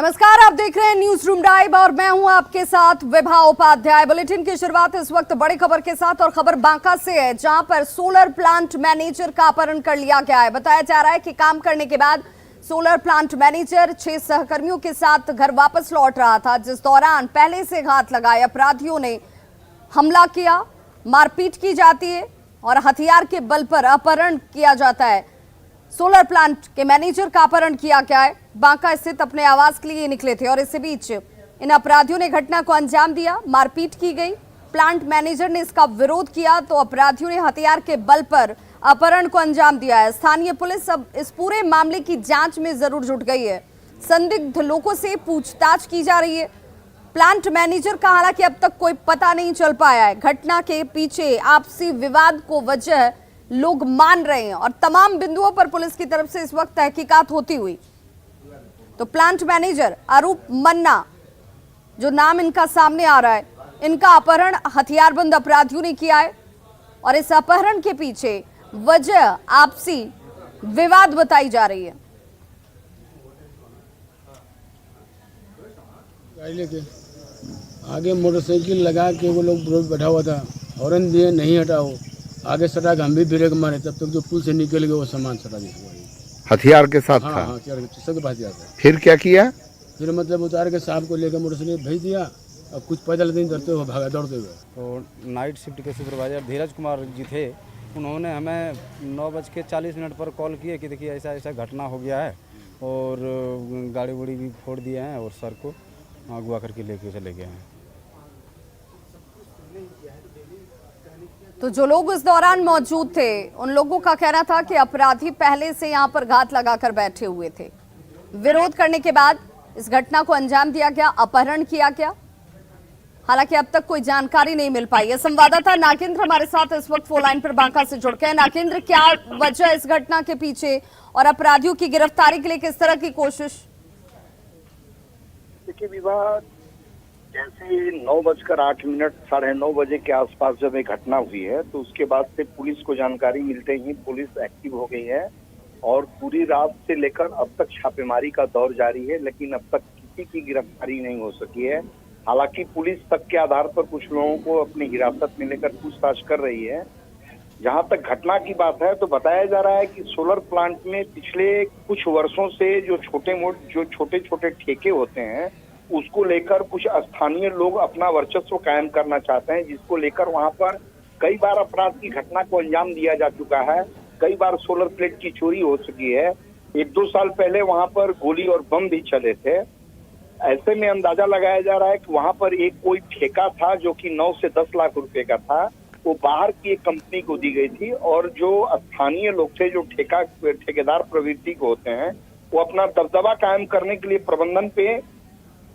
नमस्कार, आप देख रहे हैं न्यूज रूम लाइव और मैं हूं आपके साथ विभा उपाध्याय। बुलेटिन की शुरुआत इस वक्त बड़ी खबर के साथ और खबर बांका से है, जहां पर सोलर प्लांट मैनेजर का अपहरण कर लिया गया है। बताया जा रहा है कि काम करने के बाद सोलर प्लांट मैनेजर 6 सहकर्मियों के साथ घर वापस लौट रहा था, जिस दौरान पहले से घात लगाए अपराधियों ने हमला किया, मारपीट की जाती है और हथियार के बल पर अपहरण किया जाता है। सोलर प्लांट के मैनेजर का अपहरण किया गया है। बांका स्थित अपने आवास के लिए निकले थे और इसी बीच इन अपराधियों ने घटना को अंजाम दिया, मारपीट की गई। प्लांट मैनेजर ने इसका विरोध किया तो अपराधियों ने हथियार के बल पर अपहरण को अंजाम दिया है। स्थानीय पुलिस अब इस पूरे मामले की जांच में जरूर जुट गई है। संदिग्ध लोगों से पूछताछ की जा रही है। प्लांट मैनेजर का हालांकि अब तक कोई पता नहीं चल पाया है। घटना के पीछे आपसी विवाद को वजह लोग मान रहे हैं और तमाम बिंदुओं पर पुलिस की तरफ से इस वक्त तहकीकात होती हुई। तो प्लांट मैनेजर अरूप मन्ना, जो नाम इनका सामने आ रहा है, इनका अपहरण हथियारबंद अपराधियों ने किया है और इस अपहरण के पीछे वजह आपसी विवाद बताई जा रही है। आगे मोटरसाइकिल लगा के वो लोग बैठा हुआ था, हॉर्न दिए नहीं हटाओ, आगे सटा के हम भी ब्रेक मारे, तब तक जो पुल से निकल गए वो सामान सटा दिया। हथियार के साथ था? हाँ, हथियार के पास था। फिर क्या किया? फिर मतलब उतार के साहब को लेकर मोटरसाइकिल भेज दिया और कुछ पैदल नहीं डरते हुए भागा दौड़ते हुए। तो नाइट शिफ्ट के सुपरवाइजर धीरज कुमार जी थे, उन्होंने हमें 9:40 पर कॉल किए कि देखिए ऐसा ऐसा घटना हो गया है और गाड़ी वाड़ी भी फोड़ दिए हैं और सर को अगवा करके लेके चले गए हैं। तो जो लोग उस दौरान मौजूद थे, उन लोगों का कहना था कि अपराधी पहले से यहां पर घात लगाकर बैठे हुए थे। विरोध करने के बाद इस घटना को अंजाम दिया गया, अपहरण किया गया। हालांकि अब तक कोई जानकारी नहीं मिल पाई है। संवाददाता नागेंद्र हमारे साथ इस वक्त फोन लाइन पर बांका से जुड़ गए हैं। नागेंद्र, क्या वजह इस घटना के पीछे और अपराधियों की गिरफ्तारी के लिए किस तरह की कोशिश? देखिए विवाह, जैसे 9:08 9:30 बजे के आसपास जब एक घटना हुई है तो उसके बाद से पुलिस को जानकारी मिलते ही पुलिस एक्टिव हो गई है और पूरी रात से लेकर अब तक छापेमारी का दौर जारी है, लेकिन अब तक किसी की गिरफ्तारी नहीं हो सकी है। हालांकि पुलिस तक के आधार पर कुछ लोगों को अपनी हिरासत में लेकर पूछताछ कर रही है। जहां तक घटना की बात है तो बताया जा रहा है कि सोलर प्लांट में पिछले कुछ वर्षों से जो छोटे छोटे ठेके होते हैं उसको लेकर कुछ स्थानीय लोग अपना वर्चस्व कायम करना चाहते हैं, जिसको लेकर वहां पर कई बार अपराध की घटना को अंजाम दिया जा चुका है। कई बार सोलर प्लेट की चोरी हो चुकी है। 1-2 साल पहले वहां पर गोली और बम भी चले थे। ऐसे में अंदाजा लगाया जा रहा है कि वहां पर एक कोई ठेका था जो कि 9 से 10 लाख रुपए का था, वो बाहर की एक कंपनी को दी गई थी और जो स्थानीय लोग थे, जो ठेकेदार प्रवृत्ति को होते हैं, वो अपना दबदबा कायम करने के लिए प्रबंधन पे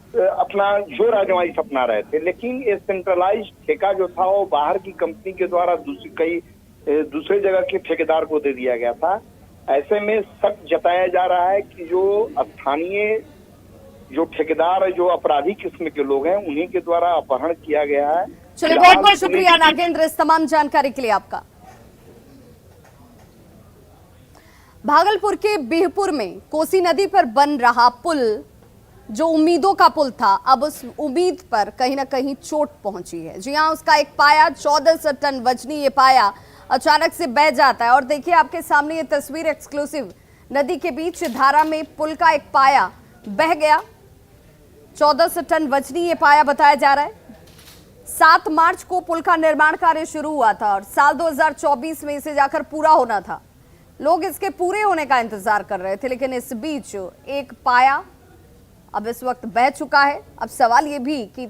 अपना जोर आजमाइश अपना रहे थे। लेकिन ये सेंट्रलाइज ठेका जो था वो बाहर की कंपनी के द्वारा दूसरे जगह के ठेकेदार को दे दिया गया था। ऐसे में शक जताया जा रहा है कि जो स्थानीय जो ठेकेदार, जो अपराधी किस्म के लोग हैं, उन्हीं के द्वारा अपहरण किया गया है। चलिए, बहुत बहुत शुक्रिया नागेंद्र इस तमाम जानकारी के लिए आपका। भागलपुर के बिहपुर में कोसी नदी पर बन रहा पुल, जो उम्मीदों का पुल था, अब उस उम्मीद पर कहीं ना कहीं चोट पहुंची है। जी हां, उसका एक पाया 1400 टन वजनी ये पाया अचानक से बह जाता है और देखिए आपके सामने ये तस्वीर एक्सक्लूसिव। नदी के बीच धारा में पुल का एक पाया बह गया। 1400 टन वजनी ये पाया बताया जा रहा है। 7 मार्च को पुल का निर्माण कार्य शुरू हुआ था और साल 2024 में इसे जाकर पूरा होना था। लोग इसके पूरे होने का इंतजार कर रहे थे, लेकिन इस बीच एक पाया अब इस वक्त बह चुका है। अब सवाल ये भी कि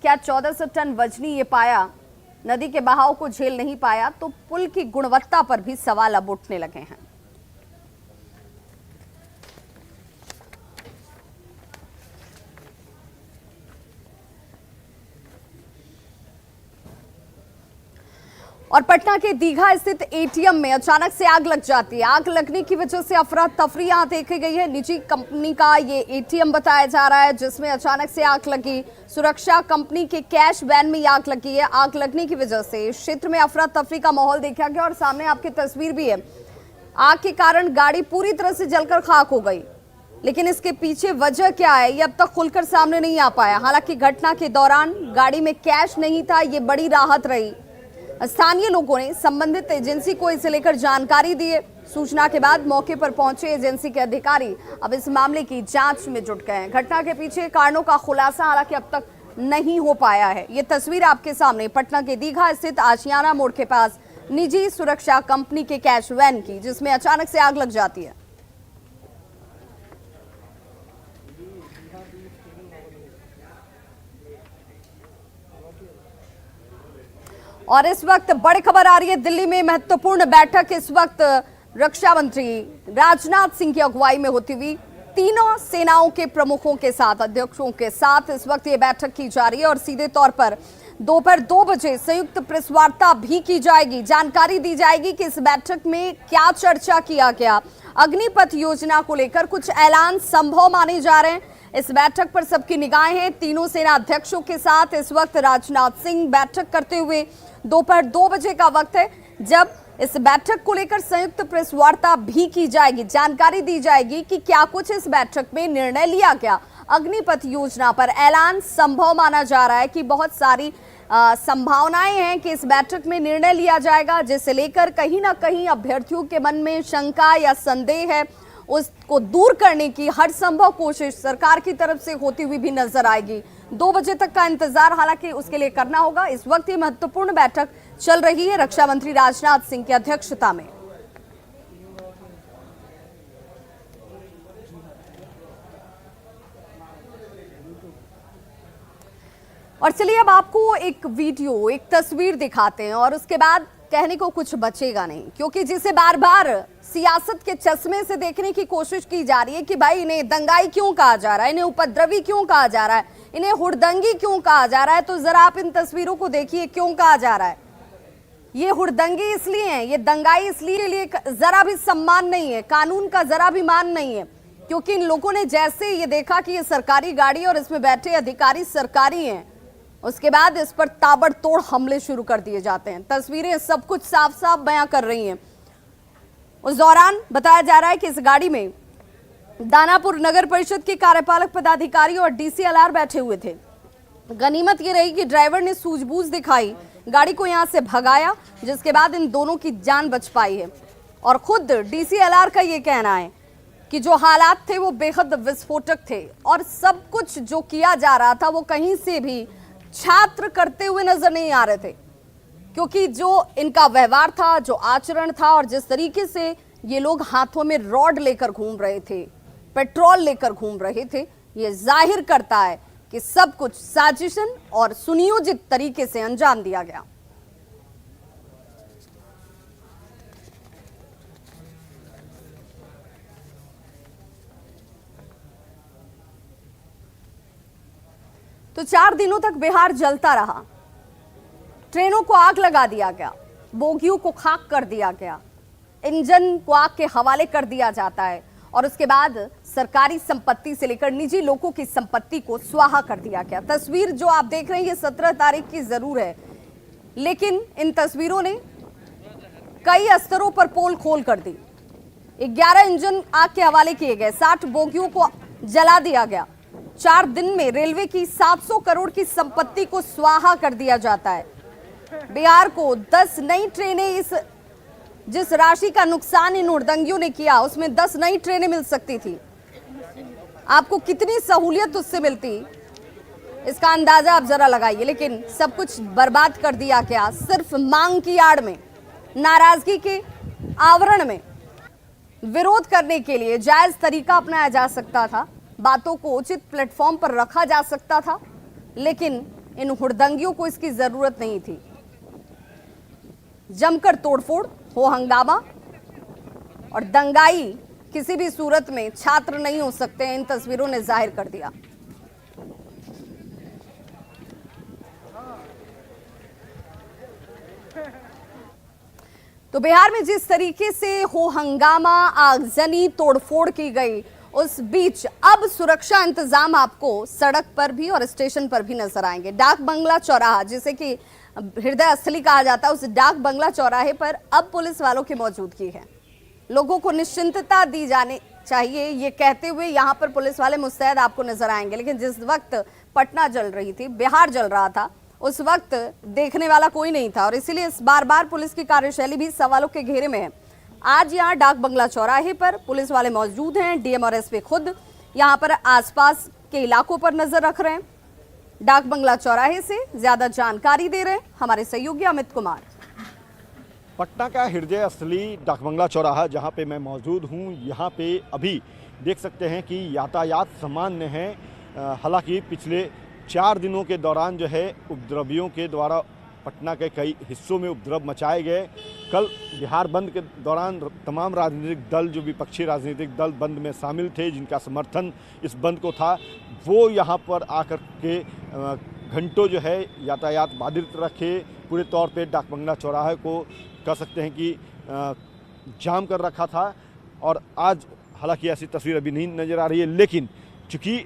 क्या 1400 टन वजनी ये पाया नदी के बहाव को झेल नहीं पाया, तो पुल की गुणवत्ता पर भी सवाल अब उठने लगे हैं। और पटना के दीघा स्थित एटीएम में अचानक से आग लग जाती है। आग लगने की वजह से अफरा तफरी यहां देखी गई है। निजी कंपनी का ये एटीएम बताया जा रहा है, जिसमें अचानक से आग लगी। सुरक्षा कंपनी के कैश वैन में आग लगी है। आग लगने की वजह से क्षेत्र में अफरा तफरी का माहौल देखा गया और सामने आपकी तस्वीर भी है। आग के कारण गाड़ी पूरी तरह से जलकर खाक हो गई। लेकिन इसके पीछे वजह क्या है ये अब तक खुलकर सामने नहीं आ पाया। हालांकि घटना के दौरान गाड़ी में कैश नहीं था, ये बड़ी राहत रही। स्थानीय लोगों ने संबंधित एजेंसी को इसे लेकर जानकारी दी है। सूचना के बाद मौके पर पहुंचे एजेंसी के अधिकारी अब इस मामले की जांच में जुट गए हैं। घटना के पीछे कारणों का खुलासा हालांकि अब तक नहीं हो पाया है। ये तस्वीर आपके सामने पटना के दीघा स्थित आशियाना मोड़ के पास निजी सुरक्षा कंपनी के कैश वैन की, जिसमें अचानक से आग लग जाती है। और इस वक्त बड़ी खबर आ रही है, दिल्ली में महत्वपूर्ण बैठक इस वक्त रक्षा मंत्री राजनाथ सिंह की अगुवाई में होती हुई तीनों सेनाओं के प्रमुखों के साथ, अध्यक्षों के साथ इस वक्त ये बैठक की जा रही है। और सीधे तौर पर दोपहर 2 बजे संयुक्त प्रेस वार्ता भी की जाएगी। जानकारी दी जाएगी कि इस बैठक में क्या चर्चा किया गया। अग्निपथ योजना को लेकर कुछ ऐलान संभव माने जा रहे हैं। इस बैठक पर सबकी निगाहें हैं। तीनों सेना अध्यक्षों के साथ इस वक्त राजनाथ सिंह बैठक करते हुए दोपहर 2 बजे का वक्त है, जब इस बैठक को लेकर संयुक्त प्रेस वार्ता भी की जाएगी। जानकारी दी जाएगी कि क्या कुछ इस बैठक में निर्णय लिया गया। अग्निपथ योजना पर ऐलान संभव माना जा रहा है कि बहुत सारी संभावनाएं हैं कि इस बैठक में निर्णय लिया जाएगा, जिसे लेकर कहीं ना कहीं अभ्यर्थियों के मन में शंका या संदेह है, उसको दूर करने की हर संभव कोशिश सरकार की तरफ से होती हुई भी नजर आएगी। 2 बजे तक का इंतजार हालांकि उसके लिए करना होगा। इस वक्त ये महत्वपूर्ण बैठक चल रही है रक्षा मंत्री राजनाथ सिंह की अध्यक्षता में। और चलिए अब आपको एक वीडियो, एक तस्वीर दिखाते हैं और उसके बाद कहने को कुछ बचेगा नहीं, क्योंकि जिसे बार बार सियासत के चश्मे से देखने की कोशिश की जा रही है कि भाई इन्हें दंगाई क्यों कहा जा रहा है, इन्हें उपद्रवी क्यों कहा जा रहा है, इन्हें हुड़दंगी क्यों कहा जा रहा है। तो जरा आप इन तस्वीरों को देखिए, क्यों कहा जा रहा है। ये हुड़दंगी इसलिए है, ये दंगाई इसलिए लिए जरा भी सम्मान नहीं है, कानून का जरा भी मान नहीं है, क्योंकि इन लोगों ने जैसे ये देखा कि ये सरकारी गाड़ी और इसमें बैठे अधिकारी सरकारी हैं, उसके बाद इस पर ताबड़तोड़ हमले शुरू कर दिए जाते हैं। तस्वीरें सब कुछ साफ साफ बयां कर रही हैं। उस दौरान बताया जा रहा है कि इस गाड़ी में दानापुर नगर परिषद के कार्यपालक पदाधिकारी और डीसीएलआर बैठे हुए थे। गनीमत ये रही कि ड्राइवर ने सूझबूझ दिखाई, गाड़ी को यहां से भगाया, जिसके बाद इन दोनों की जान बच पाई है। और खुद डीसीएलआर का ये कहना है कि जो हालात थे वो बेहद विस्फोटक थे और सब कुछ जो किया जा रहा था वो कहीं से भी छात्र करते हुए नजर नहीं आ रहे थे, क्योंकि जो इनका व्यवहार था, जो आचरण था और जिस तरीके से ये लोग हाथों में रॉड लेकर घूम रहे थे, पेट्रोल लेकर घूम रहे थे, ये जाहिर करता है कि सब कुछ साजिशन और सुनियोजित तरीके से अंजाम दिया गया। तो 4 दिनों तक बिहार जलता रहा। ट्रेनों को आग लगा दिया गया, बोगियों को खाक कर दिया गया, इंजन को आग के हवाले कर दिया जाता है और उसके बाद सरकारी संपत्ति से लेकर निजी लोगों की संपत्ति को स्वाहा कर दिया गया। तस्वीर जो आप देख रहे हैं ये 17 तारीख की जरूर है, लेकिन इन तस्वीरों ने कई स्तरों पर पोल खोल कर दी। 11 इंजन आग के हवाले किए गए, 60 बोगियों को जला दिया गया। 4 दिन में रेलवे की 700 करोड़ की संपत्ति को स्वाहा कर दिया जाता है। बिहार को 10 नई ट्रेनें, जिस राशि का नुकसान इन हुड़दंगियों ने किया उसमें 10 नई ट्रेनें मिल सकती थी। आपको कितनी सहूलियत उससे मिलती, इसका अंदाजा आप जरा लगाइए। लेकिन सब कुछ बर्बाद कर दिया गया, सिर्फ मांग की आड़ में, नाराजगी के आवरण में। विरोध करने के लिए जायज तरीका अपनाया जा सकता था, बातों को उचित प्लेटफॉर्म पर रखा जा सकता था, लेकिन इन हुड़दंगियों को इसकी जरूरत नहीं थी। जमकर तोड़फोड़, हो हंगामा और दंगाई किसी भी सूरत में छात्र नहीं हो सकते हैं, इन तस्वीरों ने जाहिर कर दिया। तो बिहार में जिस तरीके से हो हंगामा, आगजनी, तोड़फोड़ की गई, उस बीच अब सुरक्षा इंतजाम आपको सड़क पर भी और स्टेशन पर भी नजर आएंगे। डाक बंगला चौराहा, जिसे कि हृदय स्थली कहा जाता है, उस डाक बंगला चौराहे पर अब पुलिस वालों की मौजूदगी है। लोगों को निश्चिंतता दी जाने चाहिए ये कहते हुए यहाँ पर पुलिस वाले मुस्तैद आपको नजर आएंगे, लेकिन जिस वक्त पटना जल रही थी, बिहार जल रहा था, उस वक्त देखने वाला कोई नहीं था और इसीलिए बार बार पुलिस की कार्यशैली भी सवालों के घेरे में है। आज यहाँ डाक बंगला चौराहे पर पुलिस वाले मौजूद हैं, डीएम और एसपी खुद यहाँ पर आसपास के इलाकों पर नजर रख रहे हैं। डाक बंगला चौराहे से ज्यादा जानकारी दे रहे हैं हमारे सहयोगी अमित कुमार। पटना का हृदय असली डाक बंगला चौराहा जहाँ पे मैं मौजूद हूँ, यहाँ पे अभी देख सकते हैं कि यातायात सामान्य है। हालांकि पिछले 4 दिनों के दौरान जो है उपद्रवियों के द्वारा पटना के कई हिस्सों में उपद्रव मचाए गए। कल बिहार बंद के दौरान तमाम राजनीतिक दल, जो विपक्षी राजनीतिक दल बंद में शामिल थे, जिनका समर्थन इस बंद को था, वो यहाँ पर आकर के घंटों जो है यातायात बाधित रखे। पूरे तौर पे डाक बंगला चौराहे को कह सकते हैं कि जाम कर रखा था। और आज हालांकि ऐसी तस्वीर अभी नहीं नज़र आ रही है, लेकिन चूँकि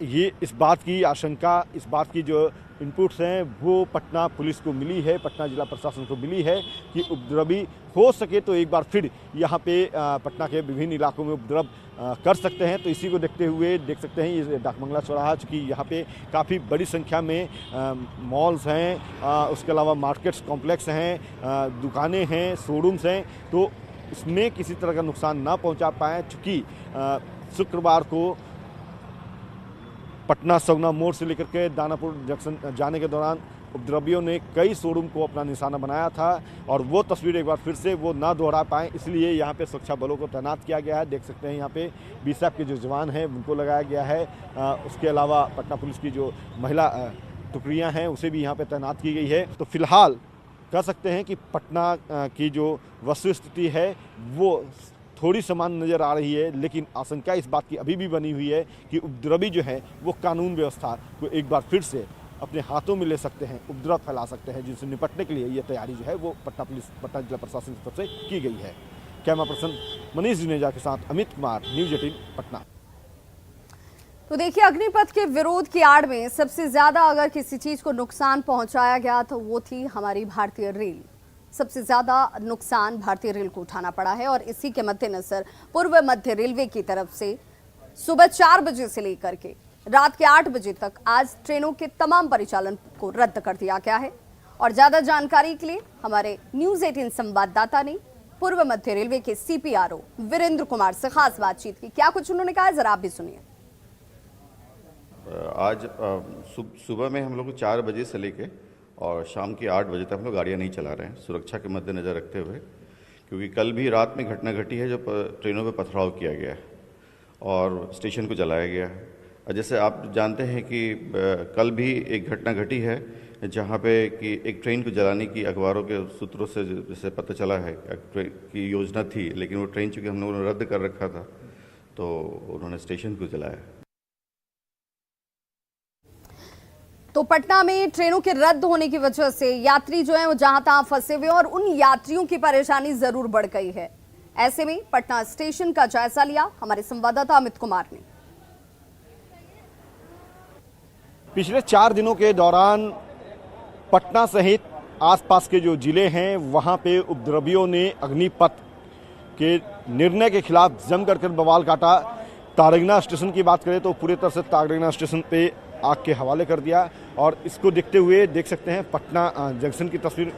ये इस बात की आशंका, इस बात की जो इनपुट्स हैं वो पटना पुलिस को मिली है, पटना जिला प्रशासन को मिली है कि उपद्रवी हो सके तो एक बार फिर यहाँ पे पटना के विभिन्न इलाकों में उपद्रव कर सकते हैं। तो इसी को देखते हुए देख सकते हैं ये डाक बंगला चौराहा, चूँकि यहाँ पे काफ़ी बड़ी संख्या में मॉल्स हैं, उसके अलावा मार्केट्स कॉम्प्लेक्स हैं, दुकानें हैं, शोरूम्स हैं, तो इसमें किसी तरह का नुकसान ना पहुँचा पाएँ। चूँकि शुक्रवार को पटना सगुना मोड़ से लेकर के दानापुर जंक्शन जाने के दौरान उपद्रवियों ने कई शोरूम को अपना निशाना बनाया था और वो तस्वीर एक बार फिर से वो ना दोहरा पाएँ, इसलिए यहाँ पे सुरक्षा बलों को तैनात किया गया है। देख सकते हैं यहाँ पे बीएसएफ के जो जवान हैं उनको लगाया गया है। उसके अलावा पटना पुलिस की जो महिला टुकड़ियाँ हैं उसे भी यहाँ पे तैनात की गई है। तो फिलहाल कह सकते हैं कि पटना की जो वस्तुस्थिति है वो थोड़ी समान नज़र आ रही है, लेकिन आशंका इस बात की अभी भी बनी हुई है कि उपद्रवी जो है वो कानून व्यवस्था को एक बार फिर से अपने हाथों में ले सकते हैं, उपद्रव फैला सकते हैं, जिनसे निपटने के लिए ये तैयारी जो है वो पटना जिला प्रशासन की तरफ से की गई है। कैमरा पर्सन मनीष जुनेजा के साथ अमित कुमार, न्यूज़ 18 पटना। तो देखिए, अग्निपथ के विरोध की आड़ में सबसे ज्यादा अगर किसी चीज को नुकसान पहुंचाया गया तो वो थी हमारी भारतीय रेल। सबसे ज्यादा नुकसान भारतीय रेल को उठाना पड़ा है और इसी के मद्देनजर पूर्व मध्य रेलवे की तरफ से सुबह 4 बजे से लेकर के रात के 8 बजे तक आज ट्रेनों के तमाम परिचालन को रद्द कर दिया गया है। और ज्यादा जानकारी के लिए हमारे न्यूज़ 18 संवाददाता ने पूर्व मध्य रेलवे के CPRO वीरेंद्र कुमार से खास बातचीत की। क्या कुछ उन्होंने कहा, जरा आप भी सुनिए। आज सुबह में हम लोग 4 बजे से लेके और शाम के 8 बजे तक हम लोग गाड़ियाँ नहीं चला रहे हैं, सुरक्षा के मद्देनज़र रखते हुए, क्योंकि कल भी रात में घटना घटी है जब ट्रेनों में पथराव किया गया है और स्टेशन को जलाया गया है। और जैसे आप जानते हैं कि कल भी एक घटना घटी है जहाँ पे कि एक ट्रेन को जलाने की अखबारों के सूत्रों से जैसे पता चला है कि योजना थी, लेकिन वो ट्रेन चूँकि हम लोगों ने रद्द कर रखा था तो उन्होंने स्टेशन को जलाया। तो पटना में ट्रेनों के रद्द होने की वजह से यात्री जो हैं वो जहां तहां फंसे हुए और उन यात्रियों की परेशानी जरूर बढ़ गई है। ऐसे में पटना स्टेशन का जायजा लिया हमारे संवाददाता अमित कुमार ने। पिछले 4 दिनों के दौरान पटना सहित आसपास के जो जिले हैं वहां पे उपद्रवियों ने अग्निपथ के निर्णय के खिलाफ जम कर बवाल काटा। तारगना स्टेशन की बात करें तो पूरी तरह से तारगना स्टेशन पे आग के हवाले कर दिया और इसको देखते हुए देख सकते हैं पटना जंक्शन की तस्वीर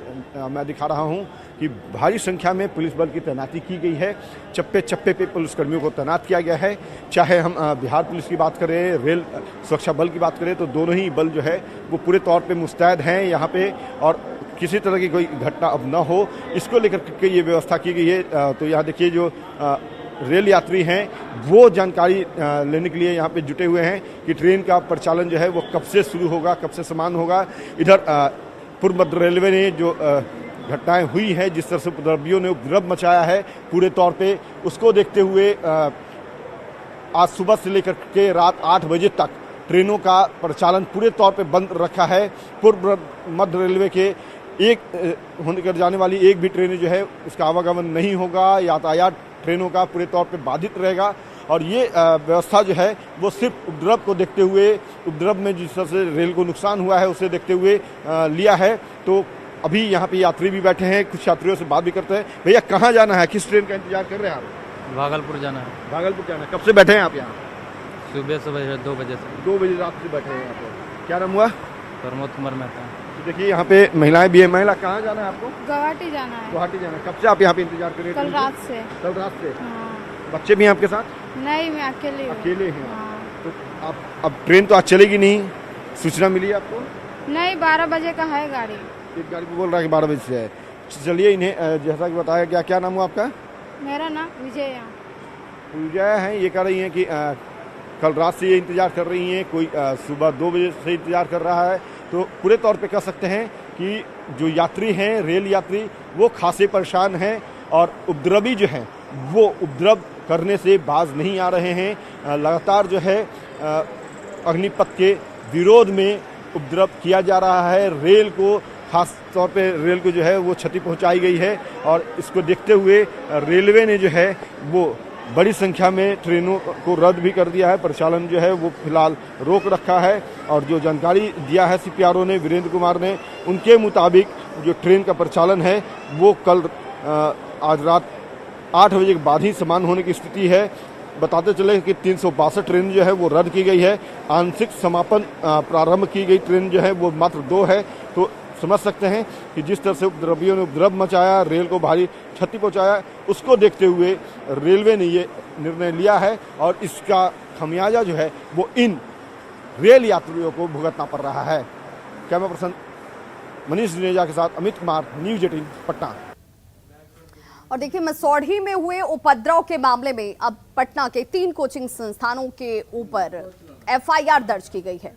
मैं दिखा रहा हूं कि भारी संख्या में पुलिस बल की तैनाती की गई है। चप्पे चप्पे पे पुलिसकर्मियों को तैनात किया गया है। चाहे हम बिहार पुलिस की बात करें, रेल सुरक्षा बल की बात करें, तो दोनों ही बल जो है वो पूरे तौर पे मुस्तैद हैं यहाँ पे और किसी तरह की कोई घटना अब न हो इसको लेकर के ये व्यवस्था की गई है। तो यहाँ देखिए जो रेल यात्री हैं वो जानकारी लेने के लिए यहाँ पे जुटे हुए हैं कि ट्रेन का परिचालन जो है वो कब से शुरू होगा, कब से समाप्त होगा। इधर पूर्व मध्य रेलवे ने जो घटनाएं हुई हैं, जिस तरह से उपद्रवियों ने उपद्रव मचाया है पूरे तौर पे, उसको देखते हुए आज सुबह से लेकर के रात 8 बजे तक ट्रेनों का परिचालन पूरे तौर पे बंद रखा है। पूर्व मध्य रेलवे के होने कर जाने वाली एक भी ट्रेनें जो है उसका आवागमन नहीं होगा। यातायात ट्रेनों का पूरे तौर पे बाधित रहेगा और ये व्यवस्था जो है वो सिर्फ उपद्रव को देखते हुए, उपद्रव में जिस तरह से रेल को नुकसान हुआ है उसे देखते हुए लिया है। तो अभी यहाँ पे यात्री भी बैठे हैं, कुछ यात्रियों से बात भी करते हैं। भैया कहाँ जाना है, किस ट्रेन का इंतजार कर रहे हैं आप? भागलपुर जाना है। भागलपुर जाना है। कब से बैठे हैं आप यहाँ? सुबह 2 बजे से। 2 बजे रात से बैठे हैं यहाँ पे। क्या नाम हुआ? प्रमोद कुमार मेहता। तो देखिए यहाँ पे महिलाएं भी है। महिला कहाँ जाना है आपको? गुवाहाटी जाना है। गुवाहाटी जाना है। कब से आप यहाँ पे इंतजार कर रहे हैं? कल रात से। कल रात से। हाँ। बच्चे भी हैं आपके साथ? नहीं, मैं अकेले हूँ। अकेले हैं। हाँ। तो आप अब ट्रेन तो आज चलेगी नहीं, सूचना मिली आपको? नहीं, 12 बजे का है गाड़ी। एक गाड़ी पे बोल रहा है कि 12 बजे से है। चलिए इन्हें जैसा कि बताया गया, क्या नाम हुआ आपका? मेरा नाम विजय। विजय है। ये कह रही हैं कि कल रात से ये इंतजार कर रही हैं, कोई सुबह 2 बजे से इंतजार कर रहा है। तो पूरे तौर पे कह सकते हैं कि जो यात्री हैं, रेल यात्री, वो खासे परेशान हैं और उपद्रवी जो हैं वो उपद्रव करने से बाज नहीं आ रहे हैं। लगातार जो है अग्निपथ के विरोध में उपद्रव किया जा रहा है। रेल को खास तौर पे रेल को जो है वो क्षति पहुंचाई गई है और इसको देखते हुए रेलवे ने जो है वो बड़ी संख्या में ट्रेनों को रद्द भी कर दिया है। परिचालन जो है वो फिलहाल रोक रखा है और जो जानकारी दिया है सीपीआरओ ने, वीरेंद्र कुमार ने, उनके मुताबिक जो ट्रेन का परिचालन है वो कल आज रात 8 बजे के बाद ही समान होने की स्थिति है। बताते चले कि 362 ट्रेन जो है वो रद्द की गई है। आंशिक समापन प्रारंभ की गई ट्रेन जो है वो मात्र 2 है। तो समझ सकते हैं कि जिस तरह से उपद्रवियों ने उपद्रव मचाया, रेल को भारी क्षति पहुंचाया, उसको देखते हुए रेलवे ने ये निर्णय लिया है और इसका खमियाजा जो है वो इन रेल यात्रियों को भुगतना पड़ रहा है। कैमरा पर्सन मनीष जुनेजा के साथ अमित कुमार, न्यूज़ 18 पटना। और देखिए, मसौढ़ी में हुए उपद्रव के मामले में अब पटना के 3 कोचिंग संस्थानों के ऊपर एफआईआर दर्ज की गई है।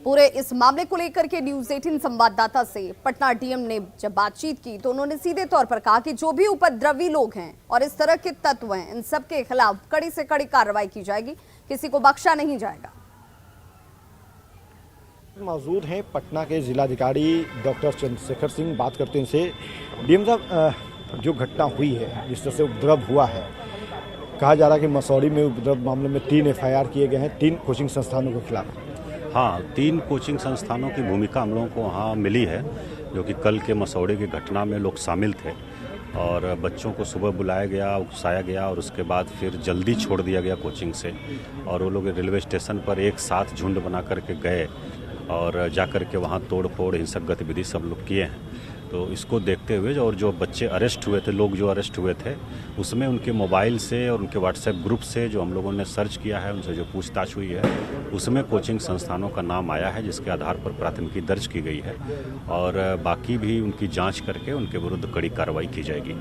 पूरे इस मामले को लेकर के न्यूज़ 18 संवाददाता से पटना डीएम ने जब बातचीत की तो उन्होंने सीधे तौर पर कहा कि जो भी उपद्रवी लोग हैं और इस तरह के तत्व हैं, इन सब के खिलाफ कड़ी से कड़ी कार्रवाई की जाएगी, किसी को बख्शा नहीं जाएगा। मौजूद हैं पटना के जिलाधिकारी डॉक्टर चंद्रशेखर सिंह, बात करते हैं इनसे। डीएम साहब, जो घटना हुई है, जिस तरह से उपद्रव हुआ है, कहा जा रहा है कि मसौढ़ी में उपद्रव मामले में 3 एफआईआर किए गए हैं 3 कोचिंग संस्थानों के खिलाफ। हाँ, 3 कोचिंग संस्थानों की भूमिका हम लोगों को वहाँ मिली है, जो कि कल के मसौढ़ी की घटना में लोग शामिल थे और बच्चों को सुबह बुलाया गया, उकसाया गया और उसके बाद फिर जल्दी छोड़ दिया गया कोचिंग से और वो लोग रेलवे स्टेशन पर एक साथ झुंड बना करके गए और जाकर के वहाँ तोड़ फोड़ हिंसक गतिविधि सब लोग किए हैं। तो इसको देखते हुए और जो बच्चे अरेस्ट हुए थे, लोग जो अरेस्ट हुए थे, उसमें उनके मोबाइल से और उनके व्हाट्सएप ग्रुप से जो हम लोगों ने सर्च किया है, उनसे जो पूछताछ हुई है, उसमें कोचिंग संस्थानों का नाम आया है, जिसके आधार पर प्राथमिकी दर्ज की गई है और बाकी भी उनकी जांच करके उनके विरुद्ध कड़ी कार्रवाई की जाएगी।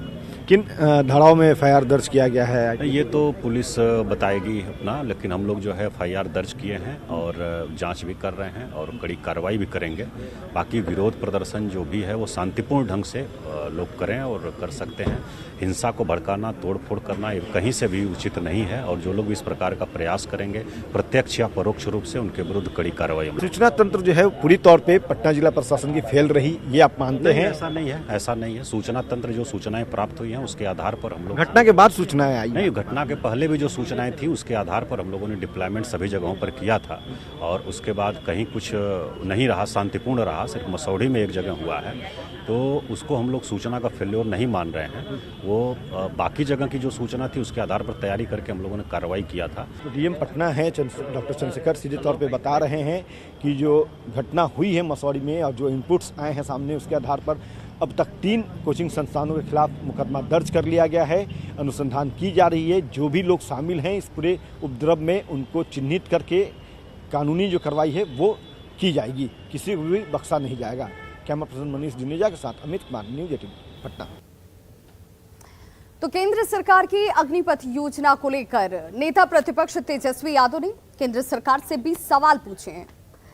किन धाराओं में एफआईआर दर्ज किया गया है? ये तो पुलिस बताएगी अपना, लेकिन हम लोग जो है एफआईआर दर्ज किए हैं और जांच भी कर रहे हैं और कड़ी कार्रवाई भी करेंगे। बाकी विरोध प्रदर्शन जो भी है वो शांतिपूर्ण ढंग से लोग करें और कर सकते हैं। हिंसा को भड़काना, तोड़फोड़ करना ये कहीं से भी उचित नहीं है और जो लोग इस प्रकार का प्रयास करेंगे प्रत्यक्ष या परोक्ष रूप से उनके विरुद्ध कड़ी कार्रवाई। सूचना तंत्र जो है पूरी तौर पे पटना जिला प्रशासन की फेल रही, ये आप मानते हैं? ऐसा नहीं है, ऐसा नहीं है। सूचना तंत्र जो सूचनाएं प्राप्त हुई हैं उसके आधार पर हम लोग, घटना के बाद सूचनाएं आई नहीं, घटना के पहले भी जो सूचनाएं थी उसके आधार पर हम लोगों ने डिप्लॉयमेंट सभी जगहों पर किया था और उसके बाद कहीं कुछ नहीं रहा, शांतिपूर्ण रहा, सिर्फ मसौढ़ी में एक जगह हुआ है, तो उसको हम लोग सूचना का फेल्योर नहीं मान रहे हैं। वो बाकी जगह की जो सूचना थी उसके आधार पर तैयारी करके हम लोगों ने कार्रवाई किया था। तो डीएम पटना है डॉक्टर चंद्रशेखर सीधे तौर पे बता रहे हैं कि जो घटना हुई है मसौढ़ी में और जो इनपुट्स आए हैं सामने, उसके आधार पर अब तक 3 कोचिंग संस्थानों के खिलाफ मुकदमा दर्ज कर लिया गया है। अनुसंधान की जा रही है, जो भी लोग शामिल हैं इस पूरे उपद्रव में उनको चिन्हित करके कानूनी जो कार्रवाई है वो की जाएगी, किसी को भी बख्शा नहीं जाएगा। कैमरा पर्सन मनीष जुनेजा के साथ अमित कुमार, न्यूज़ 18 पटना। तो केंद्र सरकार की अग्निपथ योजना को लेकर नेता प्रतिपक्ष तेजस्वी यादव ने केंद्र सरकार से 20 सवाल पूछे हैं।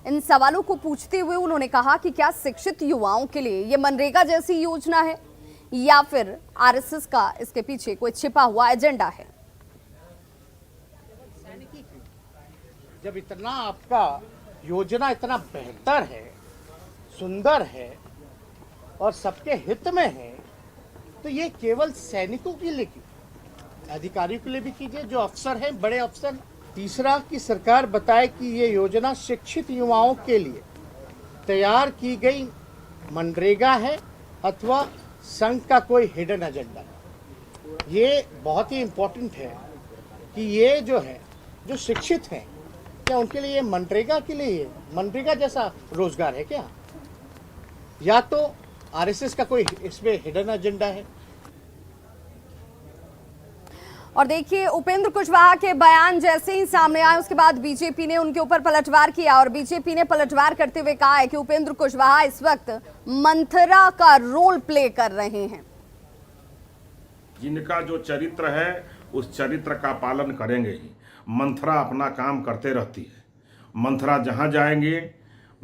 इन सवालों को पूछते हुए उन्होंने कहा कि क्या शिक्षित युवाओं के लिए ये मनरेगा जैसी योजना है या फिर आरएसएस का इसके पीछे कोई छिपा हुआ एजेंडा है। जब इतना आपका योजना इतना बेहतर है, सुंदर है और सबके हित में है, तो ये केवल सैनिकों के लिए क्यों, अधिकारियों के लिए भी कीजिए, जो अफसर हैं, बड़े अफसर। तीसरा, कि सरकार बताए कि ये योजना शिक्षित युवाओं के लिए तैयार की गई मनरेगा है अथवा संघ का कोई हिडन एजेंडा है। ये बहुत ही इम्पोर्टेंट है कि ये जो है, जो शिक्षित हैं, क्या उनके लिए मनरेगा के लिए मनरेगा जैसा रोजगार है क्या, या तो आरएसएस का कोई इसमें हिडन एजेंडा है। और देखिए, उपेंद्र कुशवाहा के बयान जैसे ही सामने आए उसके बाद बीजेपी ने उनके ऊपर पलटवार किया और बीजेपी ने पलटवार करते हुए कहा है कि उपेंद्र कुशवाहा इस वक्त मंथरा का रोल प्ले कर रहे हैं। जिनका जो चरित्र है उस चरित्र का पालन करेंगे ही। मंथरा अपना काम करते रहती है। मंथरा जहां जाएंगे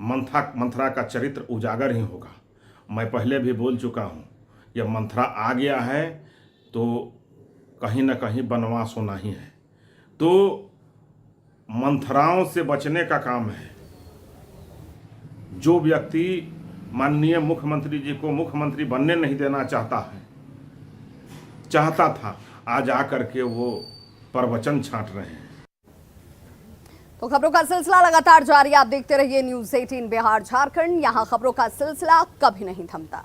मंथरा का चरित्र उजागर ही होगा। मैं पहले भी बोल चुका हूं, यह मंथरा आ गया है तो कहीं ना कहीं बनवास होना ही है। तो मंथराओं से बचने का काम है। जो व्यक्ति माननीय मुख्यमंत्री जी को मुख्यमंत्री बनने नहीं देना चाहता था, आज आकर के वो प्रवचन छांट रहे हैं। तो खबरों का सिलसिला लगातार जारी, आप देखते रहिए न्यूज़ 18 बिहार झारखंड। यहाँ खबरों का सिलसिला कभी नहीं थमता।